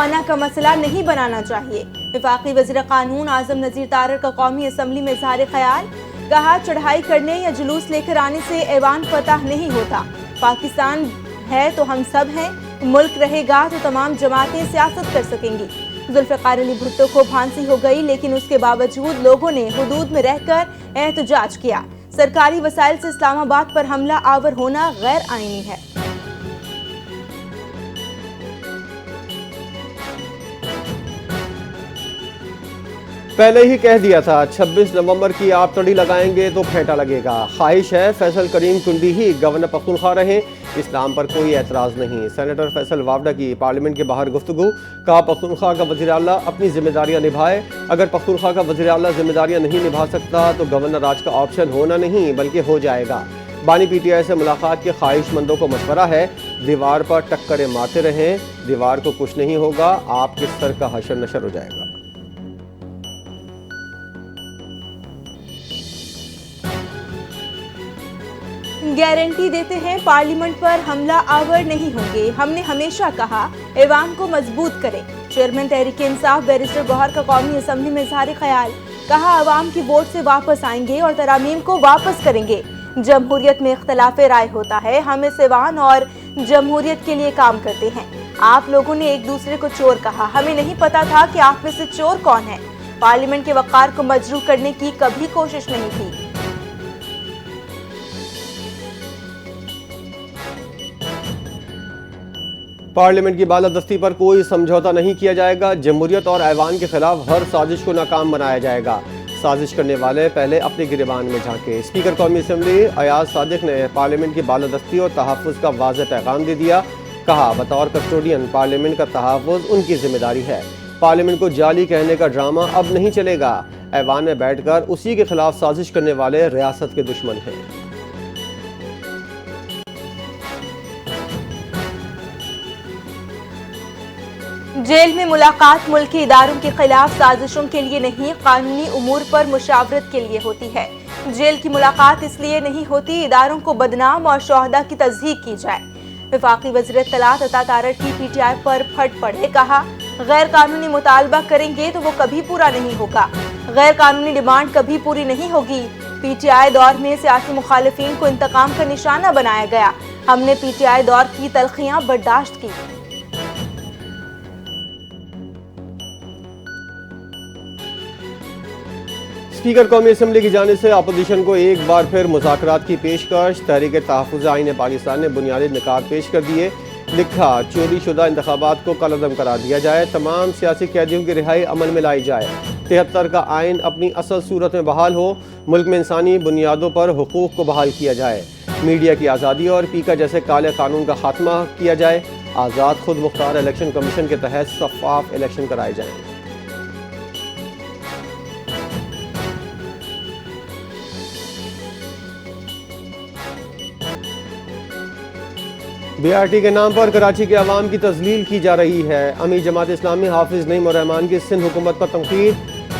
خانہ کا مسئلہ نہیں بنانا چاہیے۔ وفاقی وزیر قانون اعظم نذیر تارڑ کا قومی اسمبلی میں اظہار خیال، کہا چڑھائی کرنے یا جلوس لے کر آنے سے ایوان فتح نہیں ہوتا، پاکستان ہے تو ہم سب ہیں، ملک رہے گا تو تمام جماعتیں سیاست کر سکیں گی۔ ذوالفقار علی بھٹو کو پھانسی ہو گئی لیکن اس کے باوجود لوگوں نے حدود میں رہ کر احتجاج کیا۔ سرکاری وسائل سے اسلام آباد پر حملہ آور ہونا غیر آئینی ہے۔ پہلے ہی کہہ دیا تھا 26 نومبر کی آپ تڑی لگائیں گے تو پھینٹا لگے گا۔ خواہش ہے فیصل کریم کنڈی ہی گورنر پختونخوا رہیں، اسلام پر کوئی اعتراض نہیں۔ سینیٹر فیصل وابڈا کی پارلیمنٹ کے باہر گفتگو، کہا پختونخوا کا وزیر اعلیٰ اپنی ذمہ داریاں نبھائے، اگر پختونخوا کا وزیر اعلیٰ ذمہ داریاں نہیں نبھا سکتا تو گورنر راج کا آپشن ہونا نہیں بلکہ ہو جائے گا۔ بانی پی ٹی آئی سے ملاقات کے خواہش مندوں کو مشورہ ہے، دیوار پر ٹکریں مارتے رہیں، دیوار کو کچھ نہیں ہوگا، آپ کے سر کا حشر نشر ہو جائے گا۔ گارنٹی دیتے ہیں پارلیمنٹ پر حملہ آور نہیں ہوں گے، ہم نے ہمیشہ کہا ایوان کو مضبوط کریں۔ چیئرمین تحریک انصاف بیرسٹر گوہر کا قومی اسمبلی میں اظہار خیال، کہا عوام کی ووٹ سے واپس آئیں گے اور ترامیم کو واپس کریں گے۔ جمہوریت میں اختلاف رائے ہوتا ہے، ہم اس ایوان اور جمہوریت کے لیے کام کرتے ہیں۔ آپ لوگوں نے ایک دوسرے کو چور کہا، ہمیں نہیں پتا تھا کہ آپ میں سے چور کون ہے۔ پارلیمنٹ کے وقار کو مجروح کرنے کی کبھی کوشش نہیں کی۔ پارلیمنٹ کی بالادستی پر کوئی سمجھوتا نہیں کیا جائے گا، جمہوریت اور ایوان کے خلاف ہر سازش کو ناکام بنایا جائے گا، سازش کرنے والے پہلے اپنے گریبان میں جھانکے۔ اسپیکر قومی اسمبلی ایاز صادق نے پارلیمنٹ کی بالادستی اور تحفظ کا واضح پیغام دے دیا، کہا بطور کسٹوڈین پارلیمنٹ کا تحفظ ان کی ذمہ داری ہے، پارلیمنٹ کو جعلی کہنے کا ڈرامہ اب نہیں چلے گا، ایوان میں بیٹھ کر اسی کے خلاف سازش کرنے والے ریاست کے دشمن ہیں۔ جیل میں ملاقات ملکی اداروں کے خلاف سازشوں کے لیے نہیں، قانونی امور پر مشاورت کے لیے ہوتی ہے۔ جیل کی ملاقات اس لیے نہیں ہوتی اداروں کو بدنام اور شہداء کی تصدیق کی جائے۔ وفاقی وزیر اطلاعات عطا تارڑ کی پی ٹی آئی پر پھٹ پڑے، کہا غیر قانونی مطالبہ کریں گے تو وہ کبھی پورا نہیں ہوگا، غیر قانونی ڈیمانڈ کبھی پوری نہیں ہوگی۔ پی ٹی آئی دور میں سیاسی مخالفین کو انتقام کا نشانہ بنایا گیا، ہم نے پی ٹی آئی دور کی تلخیاں برداشت کی۔ اسپیکر قومی اسمبلی کی جانب سے اپوزیشن کو ایک بار پھر مذاکرات کی پیشکش، تحریک تحفظ آئین پاکستان نے بنیادی نکات پیش کر دیے، لکھا چوری شدہ انتخابات کو کالعدم قرار دیا جائے، تمام سیاسی قیدیوں کی رہائی عمل میں لائی جائے، 73 کا آئین اپنی اصل صورت میں بحال ہو، ملک میں انسانی بنیادوں پر حقوق کو بحال کیا جائے، میڈیا کی آزادی اور پیکا جیسے کالے قانون کا خاتمہ کیا جائے، آزاد خود مختار الیکشن کمیشن کے تحت شفاف الیکشن کرائے جائیں۔ بی آر ٹی کے نام پر کراچی کے عوام کی تذلیل کی جا رہی ہے، امیر جماعت اسلامی حافظ نعیم الرحمان کی سندھ حکومت پر تنقید،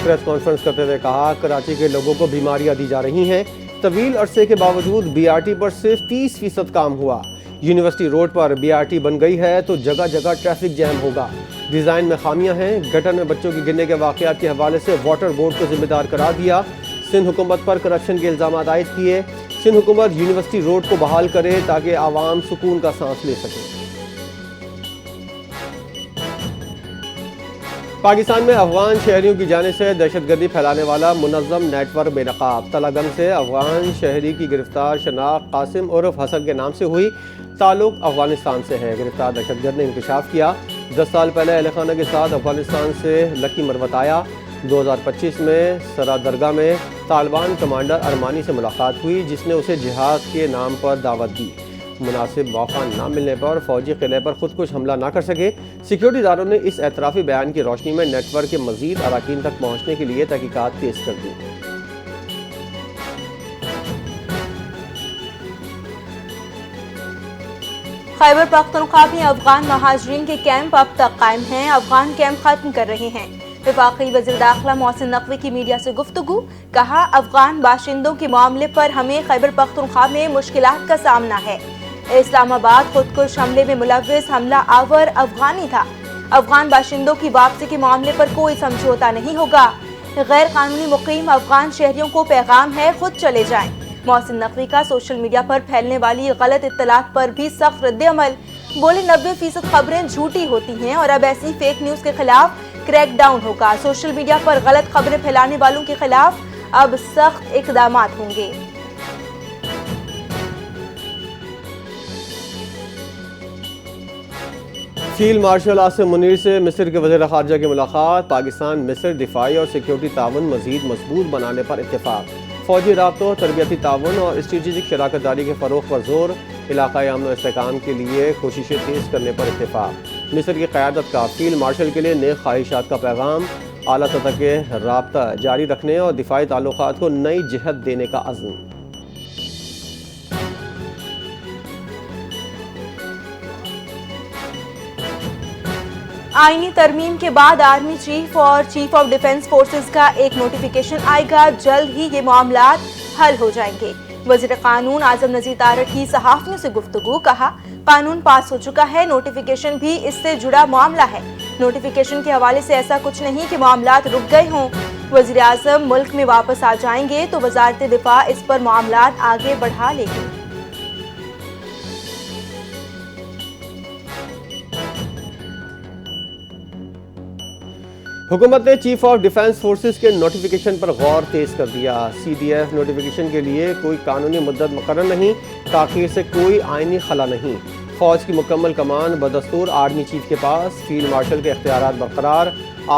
پریس کانفرنس کرتے ہوئے کہا کراچی کے لوگوں کو بیماریاں دی جا رہی ہیں، طویل عرصے کے باوجود بی آر ٹی پر صرف 30% کام ہوا، یونیورسٹی روڈ پر بی آر ٹی بن گئی ہے تو جگہ جگہ ٹریفک جیم ہوگا، ڈیزائن میں خامیاں ہیں، گٹر میں بچوں کی گرنے کے واقعات کے حوالے سے واٹر بورڈ کو ذمہ دار قرار دیا، سندھ حکومت پر کرپشن کے الزامات عائد کیے، سندھ حکومت یونیورسٹی روڈ کو بحال کرے تاکہ عوام سکون کا سانس لے سکے۔ پاکستان میں افغان شہریوں کی جانب سے دہشت گردی پھیلانے والا منظم نیٹ ورک بے نقاب، تلہ گنگ سے افغان شہری کی گرفتار شناخت قاسم عرف حسن کے نام سے ہوئی، تعلق افغانستان سے ہے، گرفتار دہشت گرد نے انکشاف کیا 10 سال پہلے اہل خانہ کے ساتھ افغانستان سے لکی مروت آیا، 2025 میں سرا درگاہ میں طالبان کمانڈر ارمانی سے ملاقات ہوئی جس نے اسے جہاد کے نام پر دعوت دی، مناسب موقع نہ ملنے پر فوجی قلعے پر خود کش حملہ نہ کر سکے، سیکیورٹی اداروں نے اس اعترافی بیان کی روشنی میں نیٹ ورک کے مزید اراکین تک پہنچنے کے لیے تحقیقات تیز کر دی۔ خیبر پختونخوا میں افغان مہاجرین کے کیمپ اب تک قائم ہیں، افغان کیمپ ختم کر رہے ہیں۔ وفاقی وزیر داخلہ محسن نقوی کی میڈیا سے گفتگو، کہا افغان باشندوں کے معاملے پر ہمیں خیبر پختونخوا میں مشکلات کا سامنا ہے، اسلام آباد خودکش حملے میں ملوث حملہ آور افغانی تھا، افغان باشندوں کی واپسی کے معاملے پر کوئی سمجھوتا نہیں ہوگا۔ غیر قانونی مقیم افغان شہریوں کو پیغام ہے، خود چلے جائیں۔ محسن نقوی کا سوشل میڈیا پر پھیلنے والی غلط اطلاعات پر بھی سخت رد عمل۔ بولے 90% خبریں جھوٹی ہوتی ہیں اور اب ایسی فیک نیوز کے خلاف کریک ڈاؤن ہوگا۔ سوشل میڈیا پر غلط خبریں پھیلانے والوں کے خلاف اب سخت اقدامات ہوں گے۔ فیلڈ مارشل عاصم منیر سے مصر کے وزیر خارجہ کی ملاقات۔ پاکستان مصر دفاعی اور سیکیورٹی تعاون مزید مضبوط بنانے پر اتفاق۔ فوجی رابطوں، تربیتی تعاون اور اسٹریٹجک شراکت داری کے فروغ پر زور۔ علاقائی امن و استحکام کے لیے کوششیں تیز کرنے پر اتفاق۔ مصر کی قیادت کا فیلڈ مارشل کے لیے نیک خواہشات کا پیغام۔ اعلیٰ سطح کے رابطہ جاری رکھنے اور دفاعی تعلقات کو نئی جہت دینے کا عزم۔ آئینی ترمیم کے بعد آرمی چیف اور چیف آف ڈیفنس فورسز کا ایک نوٹیفیکیشن آئے گا۔ جلد ہی یہ معاملات حل ہو جائیں گے۔ وزیر قانون اعظم نذیر تارڑ کی صحافیوں سے گفتگو، کہا قانون پاس ہو چکا ہے، نوٹیفیکیشن بھی اس سے جڑا معاملہ ہے۔ نوٹیفیکیشن کے حوالے سے ایسا کچھ نہیں کہ معاملات رک گئے ہوں۔ وزیر اعظم ملک میں واپس آ جائیں گے تو وزارت دفاع اس پر معاملات آگے بڑھا لے گی۔ حکومت نے چیف آف ڈیفنس فورسز کے نوٹیفیکیشن پر غور تیز کر دیا۔ سی ڈی ایف نوٹیفیکیشن کے لیے کوئی قانونی مدت مقرر نہیں، تاخیر سے کوئی آئینی خلا نہیں۔ فوج کی مکمل کمان بدستور آرمی چیف کے پاس، فیلڈ مارشل کے اختیارات برقرار۔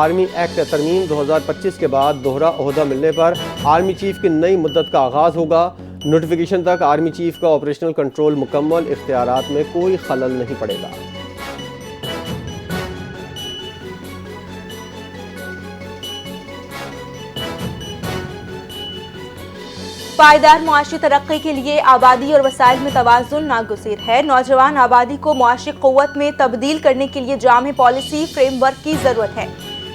آرمی ایکٹ ترمیم 2025 کے بعد دوہرا عہدہ ملنے پر آرمی چیف کی نئی مدت کا آغاز ہوگا۔ نوٹیفیکیشن تک آرمی چیف کا آپریشنل کنٹرول مکمل، اختیارات میں کوئی خلل نہیں پڑے گا۔ پائیدار معاشی ترقی کے لیے آبادی اور وسائل میں توازن ناگزیر ہے۔ نوجوان آبادی کو معاشی قوت میں تبدیل کرنے کے لیے جامع پالیسی فریم ورک کی ضرورت ہے۔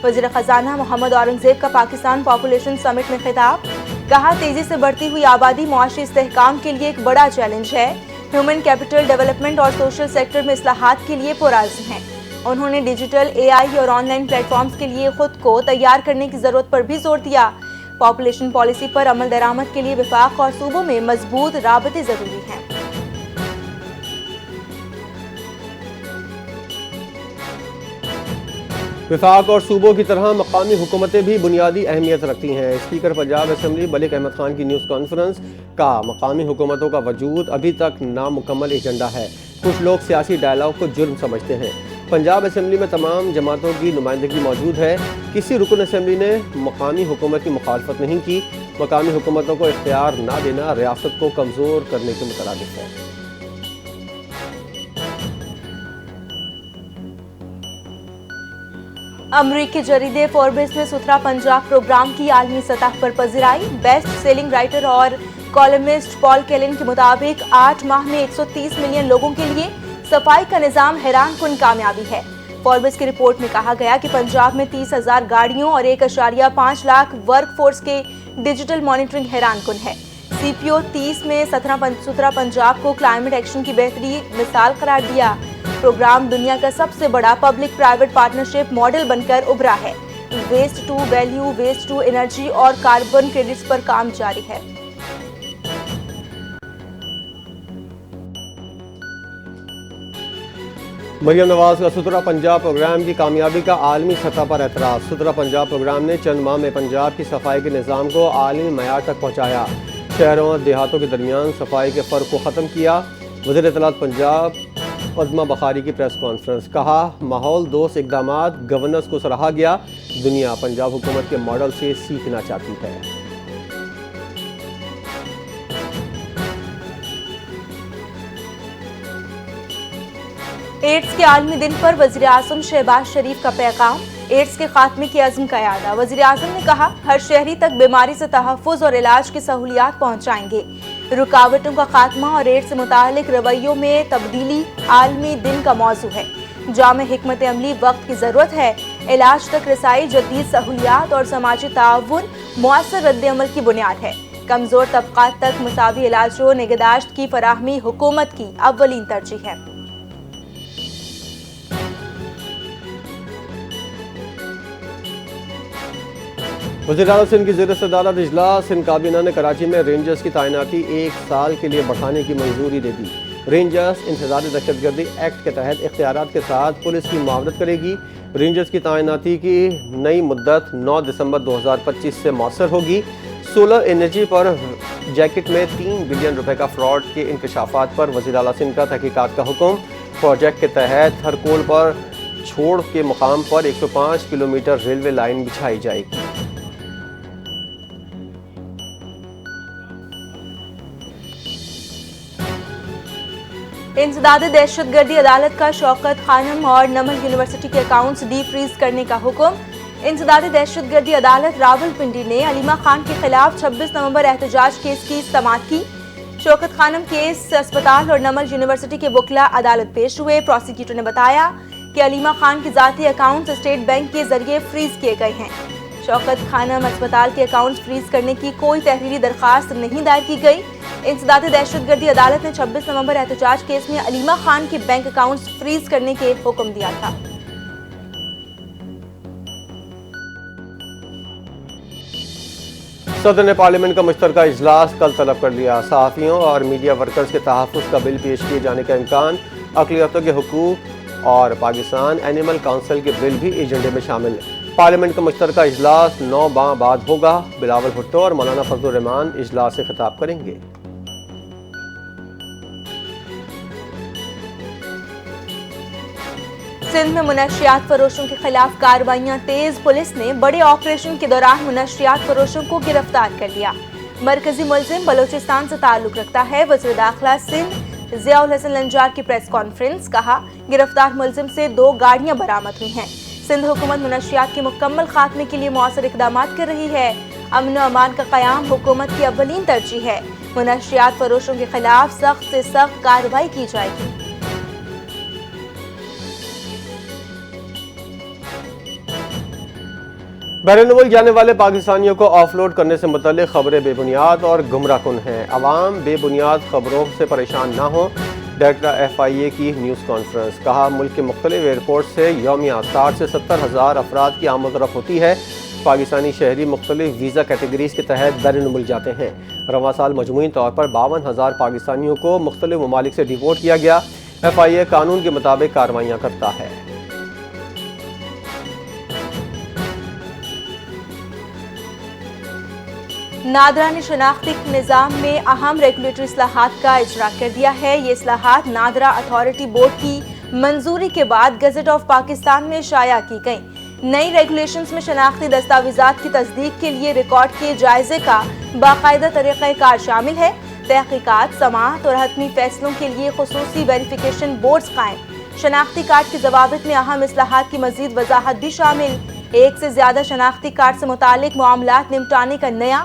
وزیر خزانہ محمد اورنگزیب کا پاکستان پاپولیشن سمٹ میں خطاب، کہا تیزی سے بڑھتی ہوئی آبادی معاشی استحکام کے لیے ایک بڑا چیلنج ہے۔ ہیومن کیپٹل ڈیولپمنٹ اور سوشل سیکٹر میں اصلاحات کے لیے پرعزم ہیں۔ انہوں نے ڈیجیٹل، اے آئی اور آن لائن پلیٹ فارمز کے لیے خود کو تیار کرنے کی ضرورت پر بھی زور دیا۔ پاپولیشن پالیسی پر عمل درآمد کے لیے وفاق اور صوبوں میں مضبوط رابطے ضروری ہیں۔ وفاق اور صوبوں کی طرح مقامی حکومتیں بھی بنیادی اہمیت رکھتی ہیں۔ اسپیکر پنجاب اسمبلی ملک احمد خان کی نیوز کانفرنس کا مقامی حکومتوں کا وجود ابھی تک نامکمل ایجنڈا ہے۔ کچھ لوگ سیاسی ڈائلاگ کو جرم سمجھتے ہیں۔ پنجاب اسمبلی میں تمام جماعتوں کی نمائندگی موجود ہے۔ کسی رکن اسمبلی نے مقامی حکومت کی مخالفت نہیں کی۔ مقامی حکومتوں کو اختیار نہ دینا ریاست کو کمزور کرنے کے مترادف ہے۔ امریکی جریدے فوربس میں ستھرا پنجاب پروگرام کی عالمی سطح پر پذیرائی۔ بیسٹ سیلنگ رائٹر اور کالمسٹ پال کیلن کے مطابق 8 ماہ میں 130 ملین لوگوں کے لیے صفائی کا نظام حیران کن کامیابی ہے۔ فوربس کی رپورٹ میں کہا گیا کہ پنجاب میں 30,000 گاڑیوں اور 1.5 لاکھ ورک فورس کے ڈیجیٹل مانیٹرنگ حیران کن ہے۔ سی پی او 30 میں ستھرا پنجاب کو کلائمیٹ ایکشن کی بہترین مثال قرار دیا۔ پروگرام دنیا کا سب سے بڑا پبلک پرائیویٹ پارٹنرشپ ماڈل بن کر ابھرا ہے۔ Waste to value, waste to energy اور کاربن کریڈٹس پر کام جاری ہے۔ مریم نواز کا ستھرا پنجاب پروگرام کی کامیابی کا عالمی سطح پر اعتراف۔ ستھرا پنجاب پروگرام نے چند ماہ میں پنجاب کی صفائی کے نظام کو عالمی معیار تک پہنچایا، شہروں اور دیہاتوں کے درمیان صفائی کے فرق کو ختم کیا۔ وزیر اطلاعات پنجاب عظمہ بخاری کی پریس کانفرنس، کہا ماحول دوست اقدامات گورننس کو سراہا گیا۔ دنیا پنجاب حکومت کے ماڈل سے سیکھنا چاہتی ہے۔ ایڈز کے عالمی دن پر وزیر اعظم شہباز شریف کا پیغام، ایڈز کے خاتمے کے عزم کا اعادہ۔ وزیر اعظم نے کہا ہر شہری تک بیماری سے تحفظ اور علاج کی سہولیات پہنچائیں گے۔ رکاوٹوں کا خاتمہ اور ایڈز سے متعلق رویوں میں تبدیلی عالمی دن کا موضوع ہے۔ جامع حکمت عملی وقت کی ضرورت ہے۔ علاج تک رسائی، جدید سہولیات اور سماجی تعاون مؤثر رد عمل کی بنیاد ہے۔ کمزور طبقات تک مساوی علاج و نگہداشت کی فراہمی حکومت کی اولین ترجیح ہے۔ وزیر اعلیٰ سندھ کی زیر صدارت اجلاس، سندھ کابینہ نے کراچی میں رینجرز کی تعیناتی 1 سال کے لیے بڑھانے کی منظوری دے دی۔ رینجرز انسداد دہشت گردی ایکٹ کے تحت اختیارات کے ساتھ پولیس کی معاونت کرے گی۔ رینجرز کی تعیناتی کی نئی مدت 9 دسمبر 2025 سے مؤثر ہوگی۔ سولر انرجی پر جیکٹ میں 3 بلین روپے کا فراڈ کے انکشافات پر وزیر اعلیٰ سندھ کا تحقیقات کا حکم۔ پروجیکٹ کے تحت ہر کول پر چھوڑ کے مقام پر 105 کلومیٹر ریلوے لائن بچھائی جائے گی۔ انسداد دہشت گردی عدالت کا شوکت خانم اور نمل یونیورسٹی کے اکاؤنٹس ڈی فریز کرنے کا حکم۔ انسداد دہشت گردی عدالت راولپنڈی نے علیمہ خان کے خلاف 26 نومبر احتجاج کیس کی سماعت کی۔ شوکت خانم کیس اسپتال اور نمل یونیورسٹی کے وکلاء عدالت پیش ہوئے۔ پروسیکیوٹر نے بتایا کہ علیمہ خان کی ذاتی اکاؤنٹس اسٹیٹ بینک کے ذریعے فریز کیے گئے ہیں۔ شوکت خانم اسپتال کے اکاؤنٹس فریز کرنے کی کوئی تحریری درخواست نہیں دائر کی گئی۔ انسداد دہشت گردی عدالت نے 26 نومبر احتجاج کیس میں علیمہ خان کے بینک اکاؤنٹس فریز کرنے کے حکم دیا تھا۔ صدر نے پارلیمنٹ کا مشترکہ اجلاس کل طلب کر لیا۔ صحافیوں اور میڈیا ورکرز کے تحفظ کا بل پیش کیے جانے کا امکان۔ اقلیتوں کے حقوق اور پاکستان اینیمل کونسل کے بل بھی ایجنڈے میں شامل۔ پارلیمنٹ کا مشترکہ اجلاس 9 ماہ بعد ہوگا۔ بلاول بھٹو اور مولانا فضل الرحمان اجلاس سے خطاب کریں گے۔ سندھ میں منشیات فروشوں کے خلاف کارروائیاں تیز۔ پولیس نے بڑے آپریشن کے دوران منشیات فروشوں کو گرفتار کر لیا۔ مرکزی ملزم بلوچستان سے تعلق رکھتا ہے۔ وزیر داخلہ سندھ ضیاء الحسن لنجار کی پریس کانفرنس، کہا گرفتار ملزم سے 2 گاڑیاں برآمد ہوئی ہیں۔ سندھ حکومت منشیات کے مکمل خاتمے کے لیے مؤثر اقدامات کر رہی ہے۔ امن و امان کا قیام حکومت کی اولین ترجیح ہے۔ منشیات فروشوں کے خلاف سخت سے سخت کارروائی کی جائے گی۔ بیرون ملک جانے والے پاکستانیوں کو آف لوڈ کرنے سے متعلق خبریں بے بنیاد اور گمراہ کن ہیں۔ عوام بے بنیاد خبروں سے پریشان نہ ہوں۔ ڈائریکٹر FIA کی نیوز کانفرنس، کہا ملک کے مختلف ایئرپورٹ سے یومیہ 60 سے 70 ہزار افراد کی آمد و رفت ہوتی ہے۔ پاکستانی شہری مختلف ویزا کیٹیگریز کے تحت بیرون ملک جاتے ہیں۔ رواں سال مجموعی طور پر 52,000 پاکستانیوں کو مختلف ممالک سے ڈیپورٹ کیا گیا۔ FIA قانون کے مطابق کارروائیاں کرتا ہے۔ نادرا نے شناختی نظام میں اہم ریگولیٹری اصلاحات کا اجرا کر دیا ہے۔ یہ اصلاحات نادرا اتھارٹی بورڈ کی منظوری کے بعد گزٹ آف پاکستان میں شائع کی گئیں۔ نئی ریگولیشنز میں شناختی دستاویزات کی تصدیق کے لیے ریکارڈ کیے جائزے کا باقاعدہ طریقہ کار شامل ہے۔ تحقیقات، سماعت اور حتمی فیصلوں کے لیے خصوصی ویریفیکیشن بورڈز قائم۔ شناختی کارڈ کے ضوابط میں اہم اصلاحات کی مزید وضاحت بھی شامل۔ ایک سے زیادہ شناختی کارڈ سے متعلق معاملات نمٹانے کا نیا